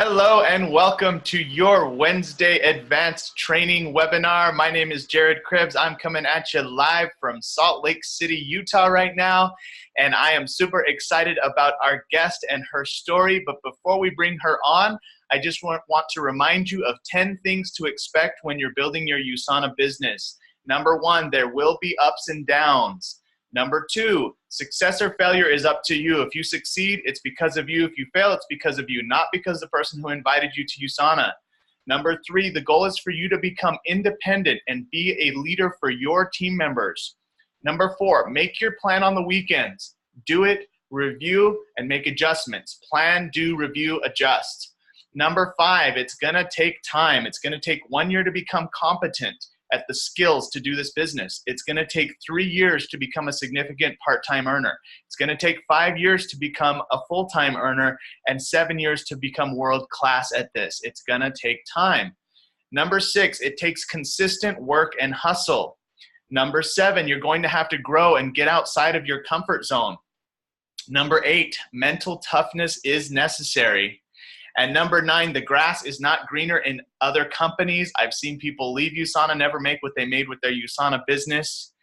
Hello and welcome to your Wednesday Advanced Training webinar. My name is Jared Cribbs. I'm coming at you live from Salt Lake City, Utah right now, and I am super excited about our guest and her story. But before we bring her on, I just want to remind you of 10 things to expect when you're building your USANA business. Number one, there will be ups and downs. Number two, success or failure is up to you. If you succeed, it's because of you. If you fail, it's because of you, not because of the person who invited you to USANA. Number three, the goal is for you to become independent and be a leader for your team members. Number four, make your plan on the weekends. Do it, review, and make adjustments. Plan, do, review, adjust. Number five, it's gonna take time. It's gonna take 1 year to become competent at the skills to do this business. It's gonna take 3 years to become a significant part-time earner. It's gonna take 5 years to become a full-time earner and 7 years to become world-class at this. It's gonna take time. Number six, it takes consistent work and hustle. Number seven, you're going to have to grow and get outside of your comfort zone. Number eight, mental toughness is necessary. And number nine, the grass is not greener in other companies. I've seen people leave USANA, never make what they made with their USANA business.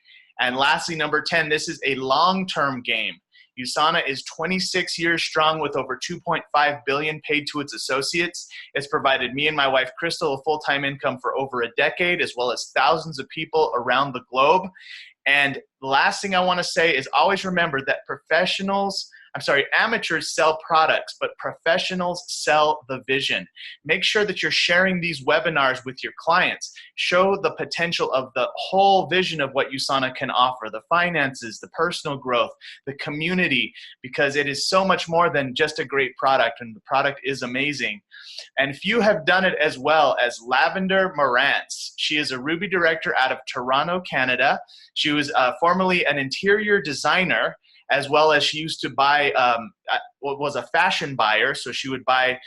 And lastly, number 10, this is a long-term game. USANA is 26 years strong with over $2.5 billion paid to its associates. It's provided me and my wife, Crystal, a full-time income for over a decade, as well as thousands of people around the globe. And the last thing I want to say is always remember that amateurs sell products, but professionals sell the vision. Make sure that you're sharing these webinars with your clients. Show the potential of the whole vision of what USANA can offer, the finances, the personal growth, the community, because it is so much more than just a great product, and the product is amazing. And few have done it as well as Lavender Morantz. She is a Ruby director out of Toronto, Canada. She was formerly an interior designer, as well as she used to buy, was a fashion buyer, so she would buy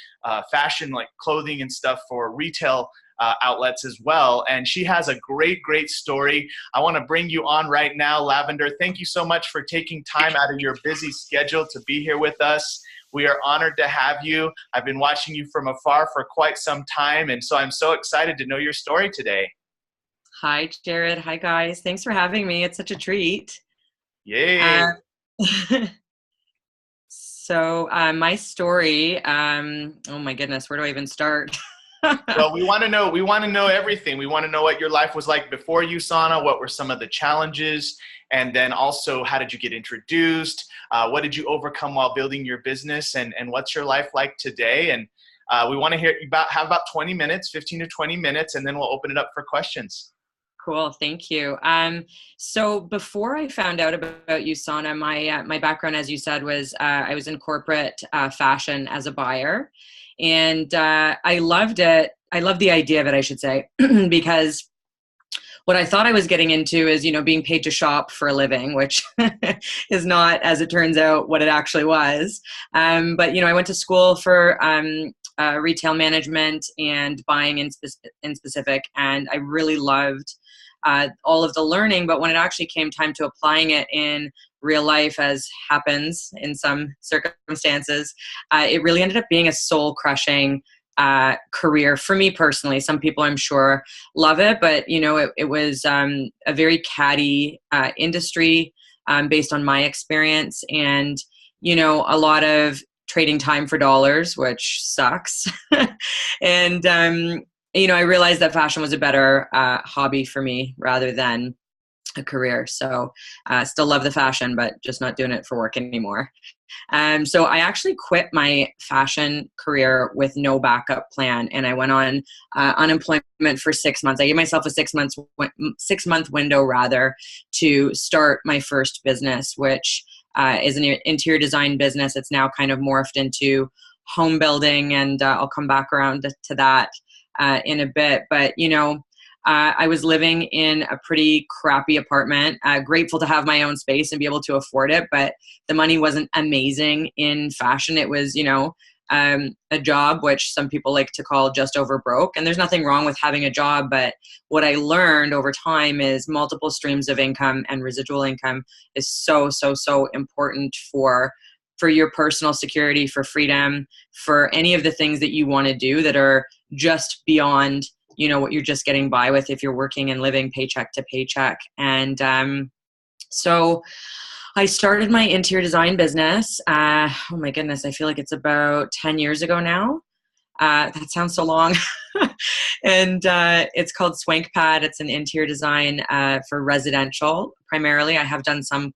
fashion like clothing and stuff for retail outlets as well. And she has a great, great story. I want to bring you on right now, Lavender. Thank you so much for taking time out of your busy schedule to be here with us. We are honored to have you. I've been watching you from afar for quite some time, and so I'm so excited to know your story today. Hi, Jared. Hi, guys. Thanks for having me. It's such a treat. Yay. So my story, oh my goodness, where do I even start? Well, we want to know everything. We want to know what your life was like before USANA, what were some of the challenges, and then also how did you get introduced? What did you overcome while building your business, and what's your life like today? And we want to have about 20 minutes, 15 to 20 minutes, and then we'll open it up for questions. Cool. Thank you. So before I found out about USANA, my background, as you said, was I was in corporate fashion as a buyer, and I loved it. I loved the idea of it, I should say, because what I thought I was getting into is, being paid to shop for a living, which is not, as it turns out, what it actually was. But I went to school for retail management and buying in specific, and I really loved all of the learning. But when it actually came time to applying it in real life, as happens in some circumstances, it really ended up being a soul-crushing career for me personally. Some people, I'm sure, love it, but it was a very catty industry based on my experience, and a lot of trading time for dollars, which sucks. And I realized that fashion was a better hobby for me rather than a career. So still love the fashion, but just not doing it for work anymore. So I actually quit my fashion career with no backup plan, and I went on unemployment for 6 months. I gave myself a 6-month window rather to start my first business, which is an interior design business. It's now kind of morphed into home building, and I'll come back around to that in a bit. But I was living in a pretty crappy apartment, grateful to have my own space and be able to afford it, but the money wasn't amazing in fashion. It was, a job, which some people like to call just over broke. And there's nothing wrong with having a job, but what I learned over time is multiple streams of income and residual income is so, so, so important for for your personal security, for freedom, for any of the things that you want to do that are just beyond, what you're just getting by with if you're working and living paycheck to paycheck. And so I started my interior design business. Oh my goodness, I feel like it's about 10 years ago now. That sounds so long. And it's called Swank Pad. It's an interior design for residential primarily. I have done some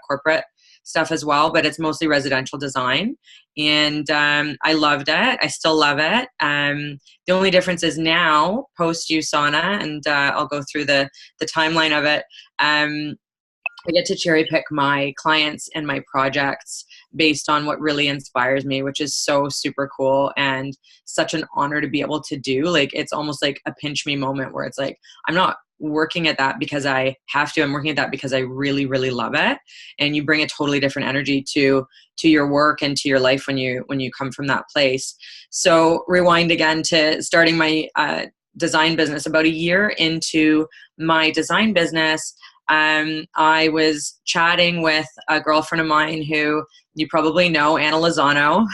corporate stuff as well, but it's mostly residential design. And I loved it. I still love it. The only difference is now, post USANA, and I'll go through the timeline of it. I get to cherry pick my clients and my projects based on what really inspires me, which is so super cool and such an honor to be able to do. Like, it's almost like a pinch me moment where it's like, I'm not working at that because I have to. I'm working at that because I really, really love it. And you bring a totally different energy to your work and to your life when you come from that place. So rewind again to starting my design business. About a year into my design business, I was chatting with a girlfriend of mine who you probably know, Anna Lozano.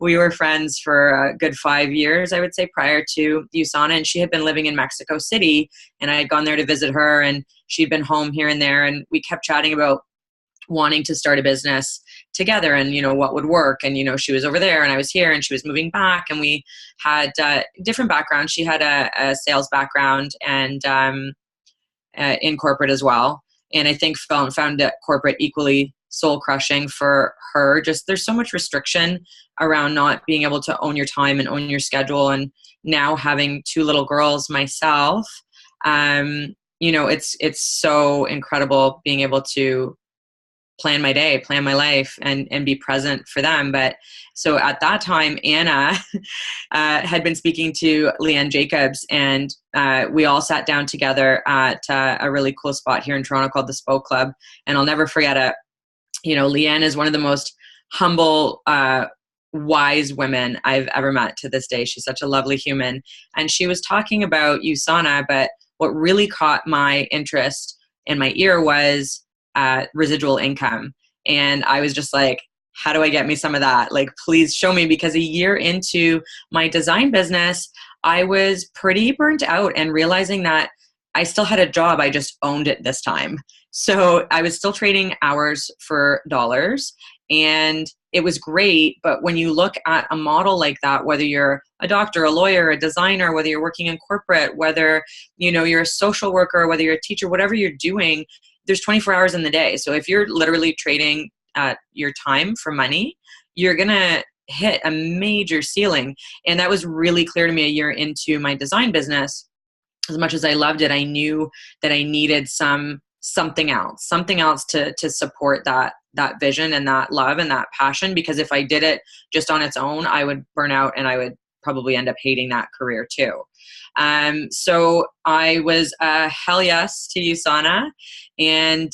We were friends for a good 5 years, I would say, prior to USANA, and she had been living in Mexico City, and I had gone there to visit her, and she'd been home here and there, and we kept chatting about wanting to start a business together and, what would work. And, she was over there and I was here and she was moving back, and we had different backgrounds. She had a sales background and in corporate as well. And I think found that corporate equally soul crushing for her. Just there's so much restriction around not being able to own your time and own your schedule. And now having 2 little girls myself, it's so incredible being able to plan my day, plan my life, and be present for them. But so at that time, Anna had been speaking to Leanne Jacobs, and we all sat down together at a really cool spot here in Toronto called the Spoke Club. And I'll never forget it. Leanne is one of the most humble, wise women I've ever met to this day. She's such a lovely human. And she was talking about USANA, but what really caught my interest in my ear was residual income. And I was just like, how do I get me some of that? Like, please show me. Because a year into my design business, I was pretty burnt out and realizing that I still had a job. I just owned it this time. So I was still trading hours for dollars, and it was great. But when you look at a model like that, whether you're a doctor, a lawyer, a designer, whether you're working in corporate, whether, you're a social worker, whether you're a teacher, whatever you're doing, there's 24 hours in the day. So if you're literally trading your time for money, you're going to hit a major ceiling. And that was really clear to me a year into my design business. As much as I loved it, I knew that I needed something else to support that vision and that love and that passion. Because if I did it just on its own, I would burn out and I would probably end up hating that career too. So I was hell yes to USANA, and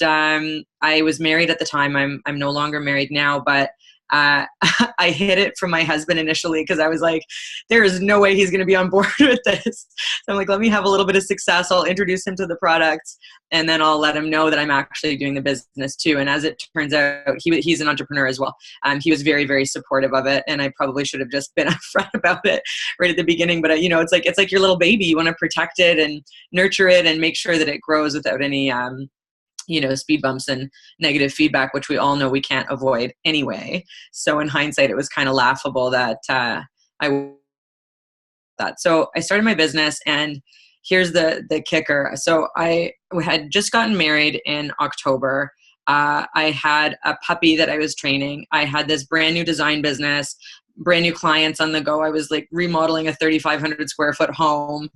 I was married at the time. I'm no longer married now, but I hid it from my husband initially because I was like, there is no way he's going to be on board with this. So I'm like, let me have a little bit of success. I'll introduce him to the products, and then I'll let him know that I'm actually doing the business too. And as it turns out, he's an entrepreneur as well. He was very, very supportive of it, and I probably should have just been upfront about it right at the beginning. But it's like your little baby. You want to protect it and nurture it and make sure that it grows without any speed bumps and negative feedback, which we all know we can't avoid anyway. So in hindsight, it was kind of laughable that So I started my business, and here's the kicker. So I had just gotten married in October. I had a puppy that I was training. I had this brand new design business, brand new clients on the go. I was like remodeling a 3,500 square foot home.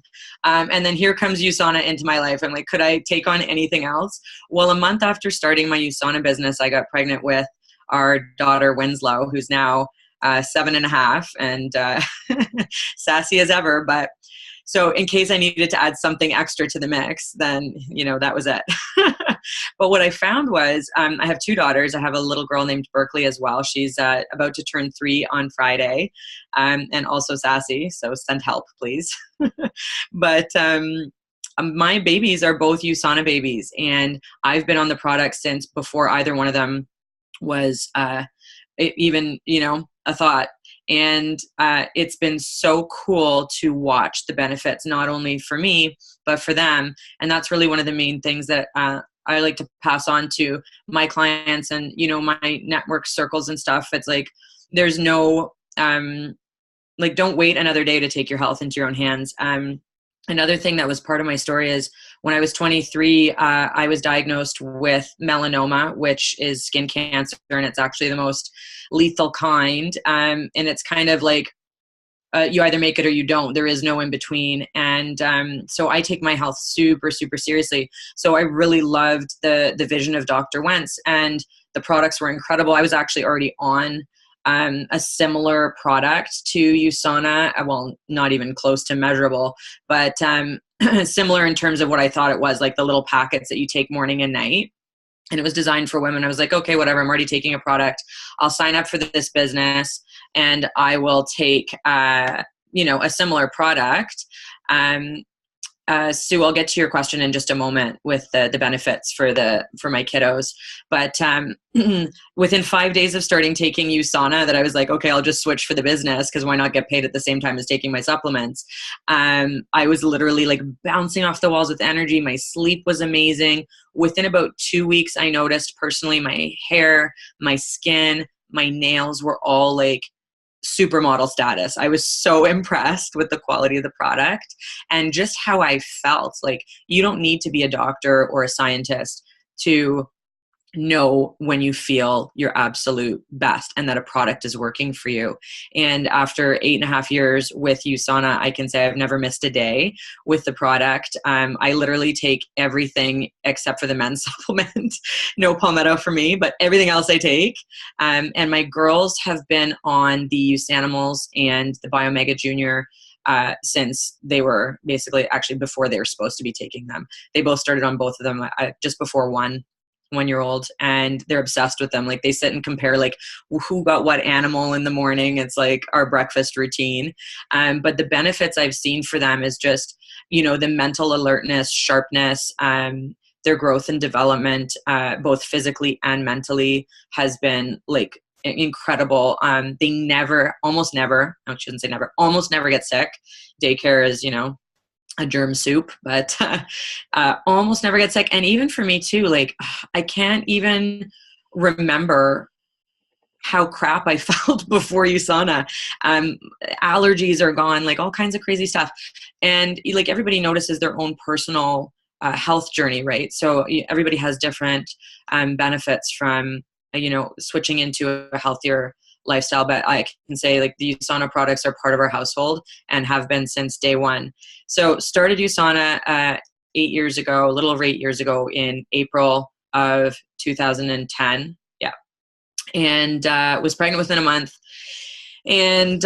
And then here comes USANA into my life. I'm like, could I take on anything else? Well, a month after starting my USANA business, I got pregnant with our daughter, Winslow, who's now 7.5 and sassy as ever. But so in case I needed to add something extra to the mix, then, that was it. But what I found was I have 2 daughters. I have a little girl named Berkeley as well. She's about to turn 3 on Friday, and also sassy. So send help, please. But my babies are both USANA babies, and I've been on the product since before either one of them was even, a thought. And it's been so cool to watch the benefits, not only for me, but for them. And that's really one of the main things that I like to pass on to my clients and, my network circles and stuff. It's like, there's no, don't wait another day to take your health into your own hands. Another thing that was part of my story is when I was 23, I was diagnosed with melanoma, which is skin cancer, and it's actually the most lethal kind. And it's kind of like you either make it or you don't. There is no in between. And so I take my health super, super seriously. So I really loved the vision of Dr. Wentz, and the products were incredible. I was actually already on a similar product to USANA, well, not even close to measurable, but similar in terms of what I thought it was, like the little packets that you take morning and night. And it was designed for women. I was like, okay, whatever, I'm already taking a product. I'll sign up for this business and I will take, a similar product. Sue, I'll get to your question in just a moment with the benefits for my kiddos. But within 5 days of starting taking USANA, that I was like, okay, I'll just switch for the business, because why not get paid at the same time as taking my supplements? I was literally like bouncing off the walls with energy. My sleep was amazing. Within about 2 weeks, I noticed personally my hair, my skin, my nails were all like supermodel status. I was so impressed with the quality of the product and just how I felt. Like, you don't need to be a doctor or a scientist to know when you feel your absolute best and that a product is working for you. And after 8.5 years with USANA, I can say I've never missed a day with the product. I literally take everything except for the men's supplement. No palmetto for me, but everything else I take. And my girls have been on the USANimals and the Biomega Junior since they were basically actually before they were supposed to be taking them. They both started on both of them just before 1-year-old, and they're obsessed with them. Like, they sit and compare like who got what animal in the morning. It's like our breakfast routine. But the benefits I've seen for them is just, the mental alertness, sharpness, their growth and development, both physically and mentally, has been like incredible. They almost never get sick. Daycare is, a germ soup, but almost never get sick. And even for me too, like, I can't even remember how crap I felt before USANA. Allergies are gone, like all kinds of crazy stuff. And like, everybody notices their own personal health journey, right? So everybody has different benefits from, switching into a healthier lifestyle. But I can say, like, the USANA products are part of our household and have been since day one. So started USANA 8 years ago, a little over 8 years ago, in April of 2010. Yeah. And was pregnant within a month. And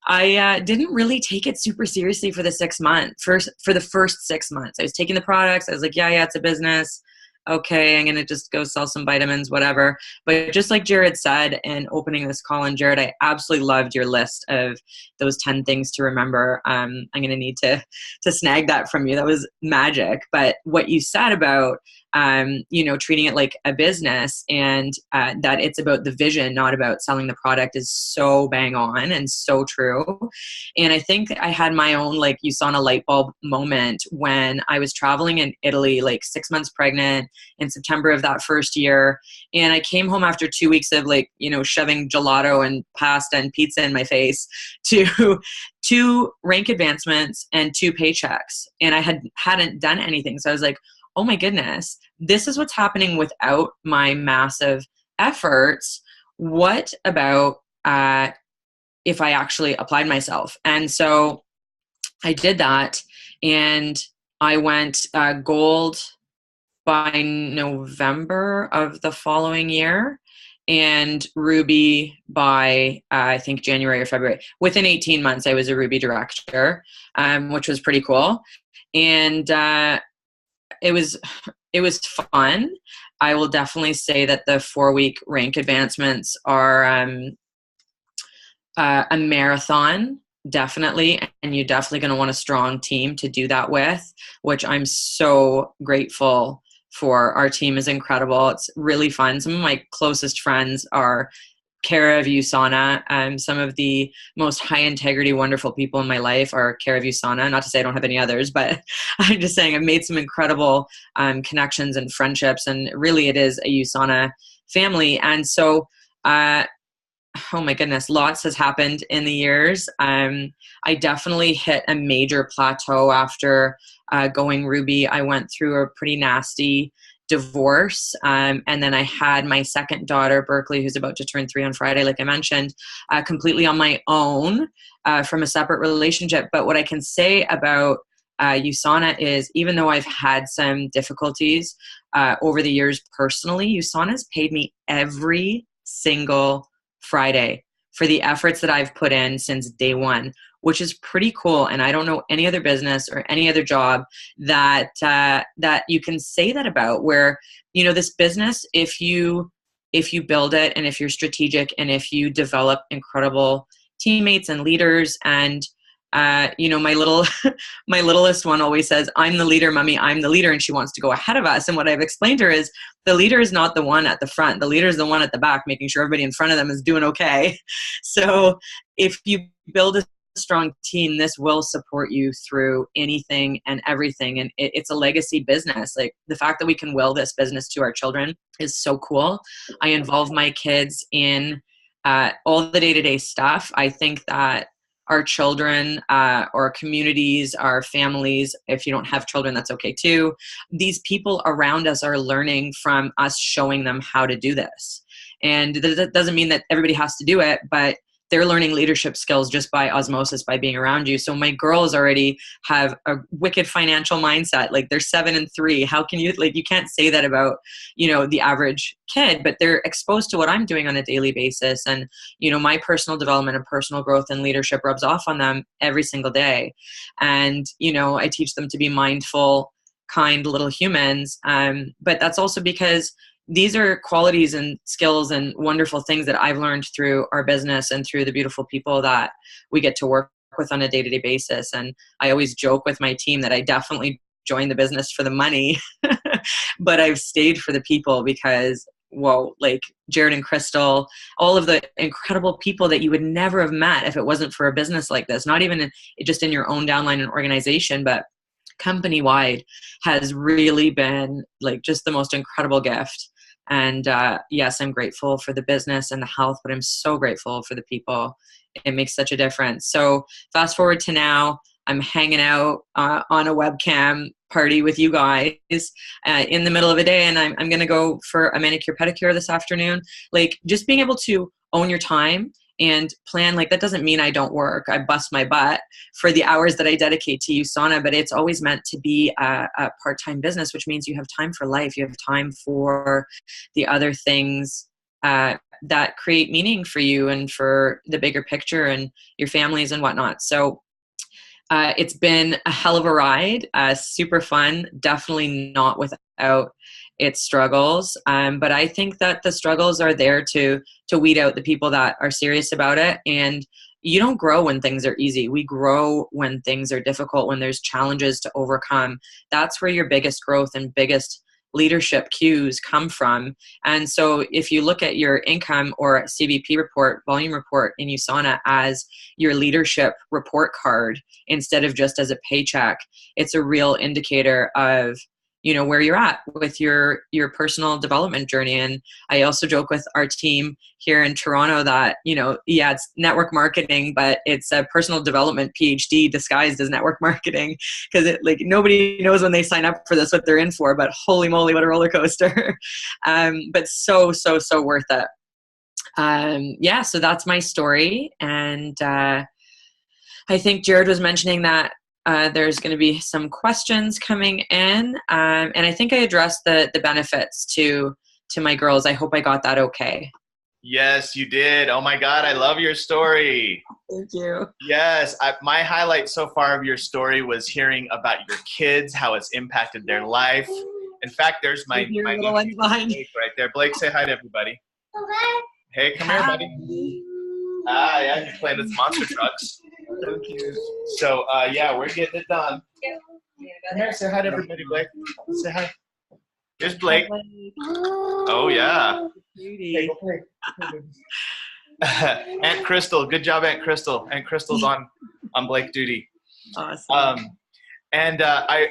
I didn't really take it super seriously for the 6 months. For the first 6 months, I was taking the products. I was like, yeah, it's a business. Okay, I'm going to just go sell some vitamins, whatever. But just like Jared said in opening this call, and Jared, I absolutely loved your list of those 10 things to remember. I'm going to need to snag that from you. That was magic. But what you said about, treating it like a business, and that it's about the vision, not about selling the product, is so bang on and so true. And I think I had my own like USANA light bulb moment when I was traveling in Italy, like 6 months pregnant in September of that first year. And I came home after 2 weeks of like, shoving gelato and pasta and pizza in my face to 2 rank advancements and 2 paychecks. And I hadn't done anything. So I was like, oh my goodness, this is what's happening without my massive efforts. What about if I actually applied myself? And so I did that, and I went gold by November of the following year, and ruby by I think January or February. Within 18 months, I was a ruby director, which was pretty cool. And it was fun. I will definitely say that the 4-week rank advancements are a marathon, definitely. And you're definitely going to want a strong team to do that with, which I'm so grateful for. Our team is incredible. It's really fun. Some of my closest friends are care of USANA. Some of the most high integrity, wonderful people in my life are care of USANA. Not to say I don't have any others, but I'm just saying I've made some incredible connections and friendships, and really it is a USANA family. And so, oh my goodness, lots has happened in the years. I definitely hit a major plateau after going Ruby. I went through a pretty nasty divorce. And then I had my second daughter, Berkeley, who's about to turn 3 on Friday, like I mentioned, completely on my own from a separate relationship. But what I can say about USANA is, even though I've had some difficulties over the years personally, USANA has paid me every single Friday for the efforts that I've put in since day one, which is pretty cool. And I don't know any other business or any other job that that you can say that about, where, you know, this business, if you build it, and if you're strategic, and if you develop incredible teammates and leaders, and you know, my littlest one always says, "I'm the leader, mommy, I'm the leader," and she wants to go ahead of us. And what I've explained to her is, the leader is not the one at the front. The leader is the one at the back, making sure everybody in front of them is doing okay. So if you build a strong team, this will support you through anything and everything. And it's a legacy business. Like, the fact that we can will this business to our children is so cool. I involve my kids in all the day-to-day stuff. I think that our children, or communities, our families, if you don't have children, that's okay too. These people around us are learning from us showing them how to do this. And that doesn't mean that everybody has to do it, but they're learning leadership skills just by osmosis, by being around you. So my girls already have a wicked financial mindset. Like, they're 7 and 3. How can you, like, you can't say that about, you know, the average kid, but they're exposed to what I'm doing on a daily basis. And, you know, my personal development and personal growth and leadership rubs off on them every single day. And, you know, I teach them to be mindful, kind little humans. But that's also because these are qualities and skills and wonderful things that I've learned through our business and through the beautiful people that we get to work with on a day-to-day basis. And I always joke with my team that I definitely joined the business for the money, but I've stayed for the people, because, whoa, like Jared and Crystal, all of the incredible people that you would never have met if it wasn't for a business like this, not even just in your own downline and organization, but company-wide, has really been like just the most incredible gift. And yes, I'm grateful for the business and the health, but I'm so grateful for the people. It makes such a difference. So fast forward to now, I'm hanging out on a webcam party with you guys in the middle of a day, and I'm going to go for a manicure pedicure this afternoon. Like, just being able to own your time and plan, like, that doesn't mean I don't work. I bust my butt for the hours that I dedicate to USANA, but it's always meant to be a part-time business, which means you have time for life. You have time for the other things that create meaning for you and for the bigger picture and your families and whatnot. So it's been a hell of a ride, super fun, definitely not without its struggles. But I think that the struggles are there to weed out the people that are serious about it. And you don't grow when things are easy. We grow when things are difficult, when there's challenges to overcome. That's where your biggest growth and biggest leadership cues come from. And so if you look at your income or CVP report, volume report in USANA as your leadership report card instead of just as a paycheck, it's a real indicator of, you know, where you're at with your personal development journey. And I also joke with our team here in Toronto that, you know, yeah, it's network marketing, but it's a personal development PhD disguised as network marketing, because it, like, nobody knows when they sign up for this what they're in for, but holy moly, what a roller coaster. But so worth it. Yeah, so that's my story. And I think Jared was mentioning that there's going to be some questions coming in, and I think I addressed the benefits to my girls. I hope I got that okay. Yes, you did. Oh my God, I love your story. Thank you. Yes, my highlight so far of your story was hearing about your kids, how it's impacted their life. In fact, there's my little one's behind Blake right there. Blake, say hi to everybody. Hey, come here, buddy. Yeah, you're playing with monster trucks. So cute. So, yeah, we're getting it done. Come here, say hi to everybody, Blake. Say hi. Here's Blake. Oh, yeah. Beauty. Aunt Crystal. Good job, Aunt Crystal. Aunt Crystal's on Blake duty. Awesome.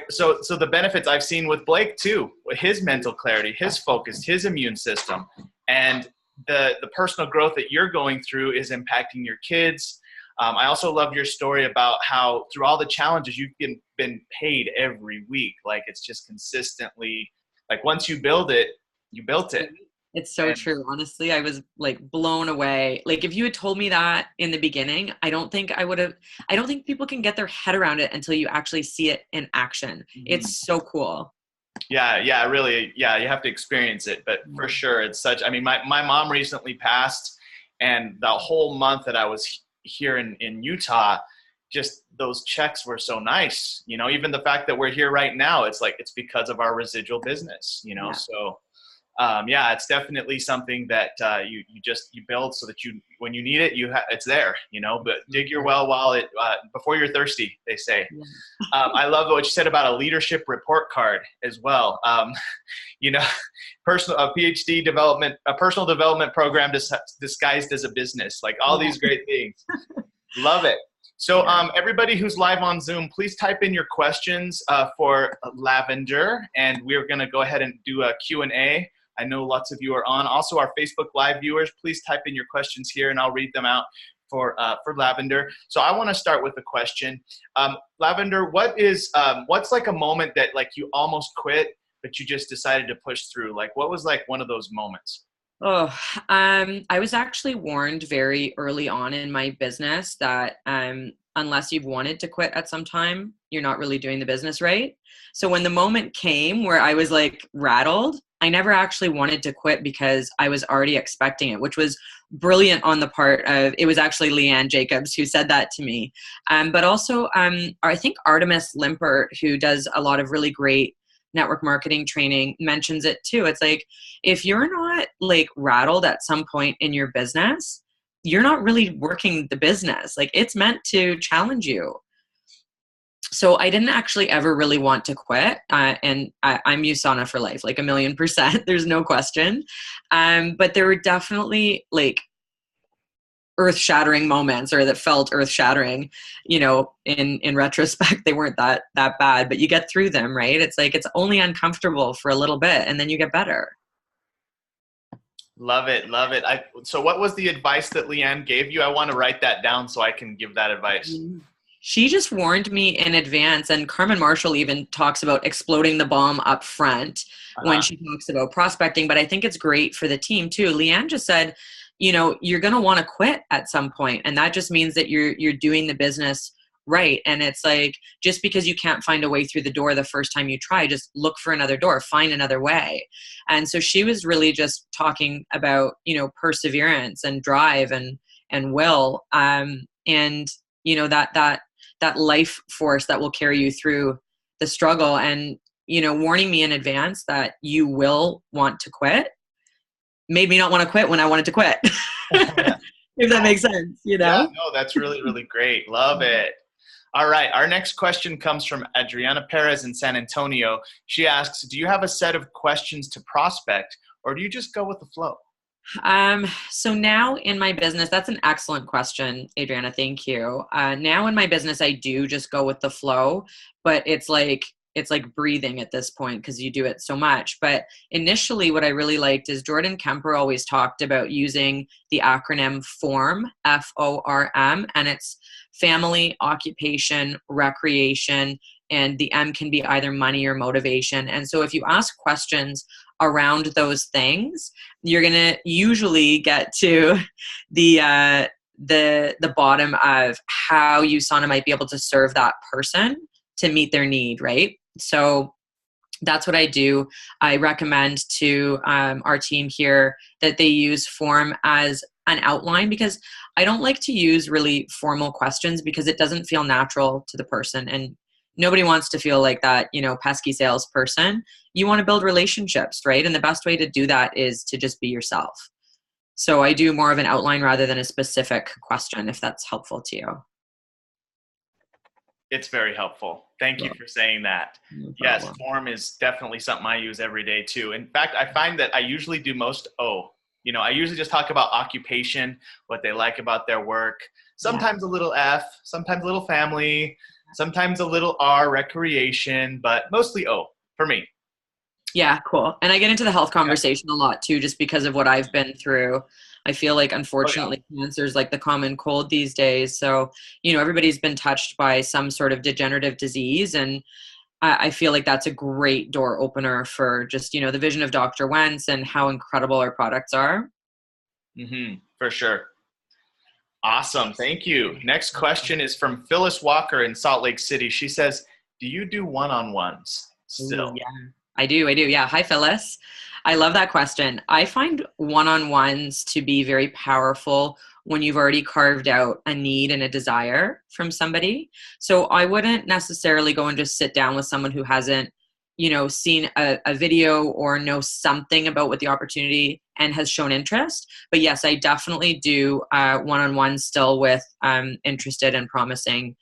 So the benefits I've seen with Blake too, his mental clarity, his focus, his immune system, and the personal growth that you're going through is impacting your kids. I also love your story about how through all the challenges you've been paid every week. Like it's just consistently, like once you build it, you built it. It's so true. Honestly, I was like blown away. Like if you had told me that in the beginning, I don't think people can get their head around it until you actually see it in action. Mm-hmm. It's so cool. Yeah, really. Yeah, you have to experience it, but for sure it's such, I mean, my mom recently passed, and the whole month that I was here in Utah, just those checks were so nice, you know, even the fact that we're here right now, it's like, it's because of our residual business, you know? Yeah. So it's definitely something that you build so that when you need it, it's there, you know, but dig your well while before you're thirsty, they say. Yeah. I love what you said about a leadership report card as well. You know, a PhD development, a personal development program disguised as a business, like all these great things. Love it. So everybody who's live on Zoom, please type in your questions for Lavender, and we're going to go ahead and do a Q&A. I know lots of you are on. Also, our Facebook Live viewers, please type in your questions here, and I'll read them out for Lavender. So I want to start with a question. Lavender, what's like a moment that like you almost quit, but you just decided to push through? Like, what was like one of those moments? Oh, I was actually warned very early on in my business that unless you've wanted to quit at some time, you're not really doing the business right. So when the moment came where I was like rattled, I never actually wanted to quit because I was already expecting it, which was brilliant on the part of, it was actually Leanne Jacobs who said that to me. But also, I think Artemis Limpert, who does a lot of really great network marketing training, mentions it too. It's like, if you're not like rattled at some point in your business, you're not really working the business. Like it's meant to challenge you. So I didn't actually ever really want to quit. And I'm USANA for life, like 1,000,000%. There's no question. But there were definitely like earth-shattering moments, or that felt earth-shattering, you know, in retrospect. They weren't that bad, but you get through them, right? It's like, it's only uncomfortable for a little bit and then you get better. Love it. So what was the advice that Leanne gave you? I want to write that down so I can give that advice. She just warned me in advance, and Carmen Marshall even talks about exploding the bomb up front when she talks about prospecting, but I think it's great for the team too. Leanne just said, you know, you're going to want to quit at some point, and that just means that you're doing the business right. And it's like, just because you can't find a way through the door the first time you try, just look for another door, find another way. And so she was really just talking about, you know, perseverance and drive and will, and you know, that life force that will carry you through the struggle, and, you know, warning me in advance that you will want to quit made me not want to quit when I wanted to quit. If that makes sense, you know? Yeah, no, that's really, really great. Love it. All right. Our next question comes from Adriana Perez in San Antonio. She asks, do you have a set of questions to prospect, or do you just go with the flow? So now in my business, that's an excellent question, Adriana. Thank you. Now in my business, I do just go with the flow, but it's like breathing at this point because you do it so much. But initially what I really liked is Jordan Kemper always talked about using the acronym FORM, FORM, and it's family, occupation, recreation, and the M can be either money or motivation. And so if you ask questions around those things, you're going to usually get to the bottom of how USANA might be able to serve that person to meet their need, right? So that's what I do. I recommend to our team here that they use FORM as an outline, because I don't like to use really formal questions because it doesn't feel natural to the person, and nobody wants to feel like that, you know, pesky salesperson. You want to build relationships, right? And the best way to do that is to just be yourself. So I do more of an outline rather than a specific question, if that's helpful to you. It's very helpful. Thank you Yeah, for saying that. no Yes, problem. form is definitely something I use every day too. In fact, I find that I usually do most O. I usually just talk about occupation, what they like about their work, Yeah. sometimes a little F, sometimes a little family, sometimes a little R, recreation, but mostly O for me. Yeah, cool. And I get into the health Yeah. conversation a lot too, just because of what I've been through. I feel like, Oh, yeah. unfortunately, cancer is like the common cold these days. So, everybody's been touched by some sort of degenerative disease. And I feel like that's a great door opener for just, the vision of Dr. Wentz and how incredible our products are. For sure. Awesome. Thank you. Next question is from Phyllis Walker in Salt Lake City. She says, do you do one-on-ones Ooh, still? yeah, I do. I do. Yeah. Hi, Phyllis. I love that question. I find one on ones to be very powerful when you've already carved out a need and a desire from somebody. So I wouldn't necessarily go and just sit down with someone who hasn't, seen a video or know something about what the opportunity and has shown interest. But yes, I definitely do one on one still with interested and promising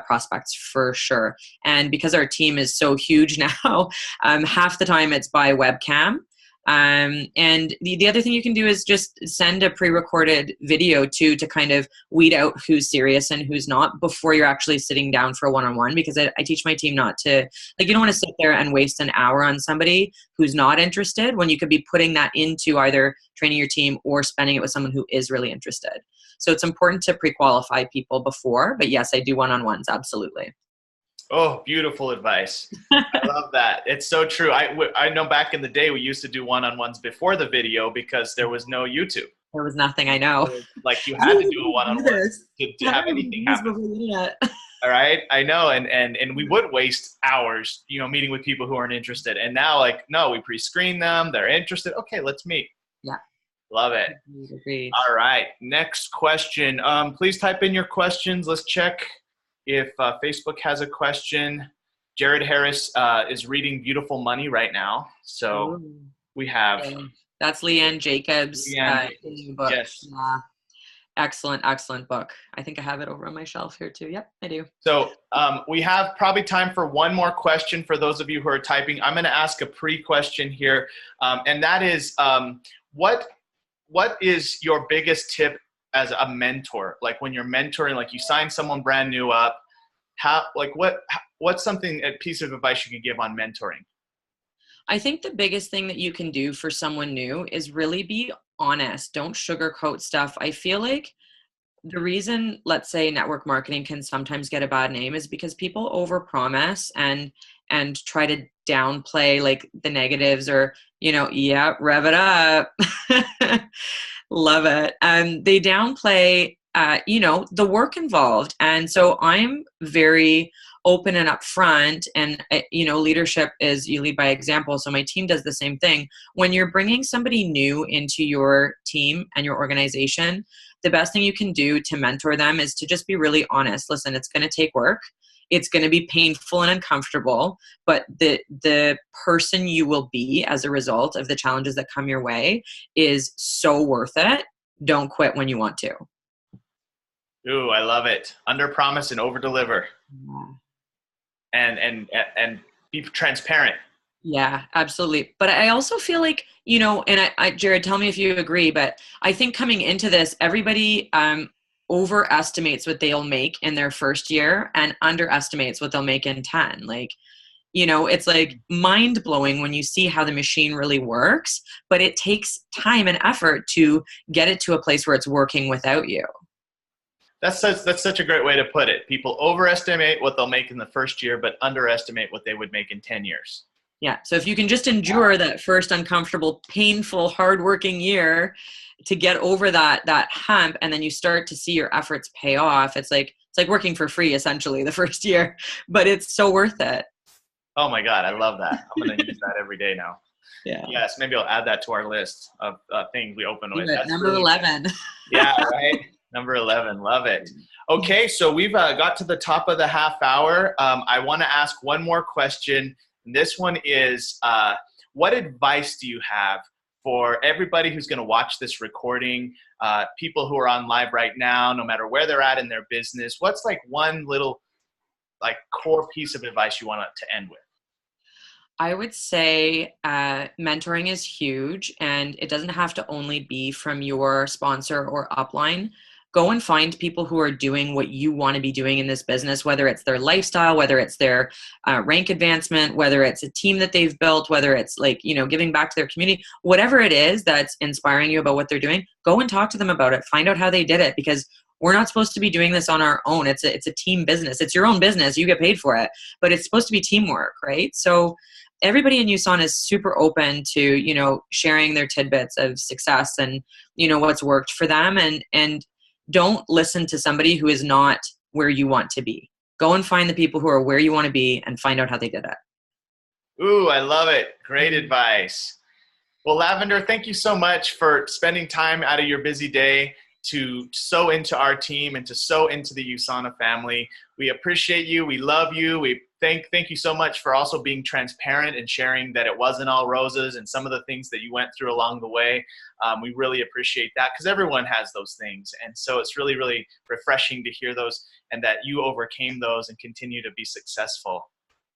prospects for sure. And because our team is so huge now, half the time it's by webcam. And the other thing you can do is just send a pre-recorded video to kind of weed out who's serious and who's not before you're actually sitting down for a one-on-one, because I teach my team not to, like, you don't want to sit there and waste an hour on somebody who's not interested when you could be putting that into either training your team or spending it with someone who is really interested. So it's important to pre-qualify people before, but yes, I do one-on-ones, absolutely. Oh, beautiful advice. I love that. It's so true. I know back in the day we used to do one-on-ones before the video because there was no YouTube. There was nothing, I know. Like you How had to did do a we do one-on-one this? to How have did we anything do this happen. before the internet? All right. I know. And we would waste hours, meeting with people who aren't interested. And now, like, no, we pre-screen them. They're interested. Okay, let's meet. Yeah. Love it. Agreed. All right. Next question. Please type in your questions. Let's check if Facebook has a question. Jared Harris is reading Beautiful Money right now. So Ooh. we have Okay. That's Leanne Jacobs' Leanne Jacobs. new book. Yes. Yeah. Excellent book. I think I have it over on my shelf here too. Yep, I do. So we have probably time for one more question for those of you who are typing. I'm going to ask a pre-question here, and that is, what is your biggest tip as a mentor? Like when you're mentoring, like you sign someone brand new up, what's a piece of advice you could give on mentoring? I think the biggest thing that you can do for someone new is really be honest. Don't sugarcoat stuff. I feel like the reason, let's say, network marketing can sometimes get a bad name is because people overpromise and try to downplay like the negatives, or yeah, rev it up. Love it. They downplay the work involved. And so I'm very open and upfront, and leadership is, you lead by example. So my team does the same thing. When you're bringing somebody new into your team and your organization, the best thing you can do to mentor them is to just be really honest. Listen, it's going to take work. It's going to be painful and uncomfortable, but the person you will be as a result of the challenges that come your way is so worth it. Don't quit when you want to. Ooh, I love it. Under promise and over deliver. Yeah. And be transparent. Yeah, absolutely. But I also feel like, and Jared, tell me if you agree, but I think coming into this, everybody overestimates what they'll make in their first year and underestimates what they'll make in 10. Like, it's like mind blowing when you see how the machine really works, but it takes time and effort to get it to a place where it's working without you. That's such a great way to put it. People overestimate what they'll make in the first year, but underestimate what they would make in 10 years. Yeah. So if you can just endure that first uncomfortable, painful, hardworking year to get over that hump, and then you start to see your efforts pay off, it's like working for free essentially the first year, but it's so worth it. Oh my God, I love that. I'm going to use that every day now. Yeah. Yes, maybe I'll add that to our list of things we open with. That's number 11. Yeah, right. Number 11. Love it. Okay, so we've got to the top of the half hour. I want to ask one more question. This one is, what advice do you have for everybody who's going to watch this recording, people who are on live right now, no matter where they're at in their business? What's like one little like core piece of advice you want to end with? I would say mentoring is huge, and it doesn't have to only be from your sponsor or upline. Go and find people who are doing what you want to be doing in this business, whether it's their lifestyle, whether it's their rank advancement, whether it's a team that they've built, whether it's like, giving back to their community, whatever it is that's inspiring you about what they're doing, go and talk to them about it. Find out how they did it, because we're not supposed to be doing this on our own. It's a team business. It's your own business. You get paid for it, but it's supposed to be teamwork, right? So everybody in USANA is super open to, sharing their tidbits of success and, what's worked for them. And don't listen to somebody who is not where you want to be. Go and find the people who are where you want to be and find out how they did it. Ooh, I love it. Great advice. Well, Lavender, thank you so much for spending time out of your busy day to sow into our team and to sow into the USANA family. We appreciate you. We love you. We thank you so much for also being transparent and sharing that it wasn't all roses and some of the things that you went through along the way. We really appreciate that, because everyone has those things. And so it's really, really refreshing to hear those and that you overcame those and continue to be successful.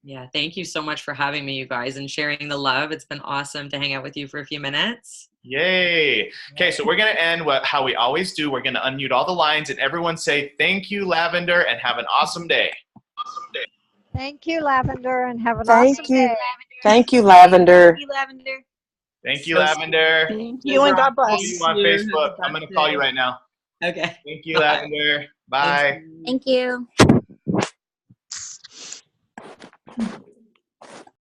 Yeah, thank you so much for having me, you guys, and sharing the love. It's been awesome to hang out with you for a few minutes. Yay. Okay, so we're going to end how we always do. We're going to unmute all the lines and everyone say thank you, Lavender, and have an awesome day. Awesome day. Thank you, Lavender, and have an awesome day. Thank you, Lavender. Thank you, Lavender. Thank you, Lavender. Thank you, and God bless. You on Facebook. I'm going to call you right now. Okay. Thank you, Lavender. Bye. Thank you.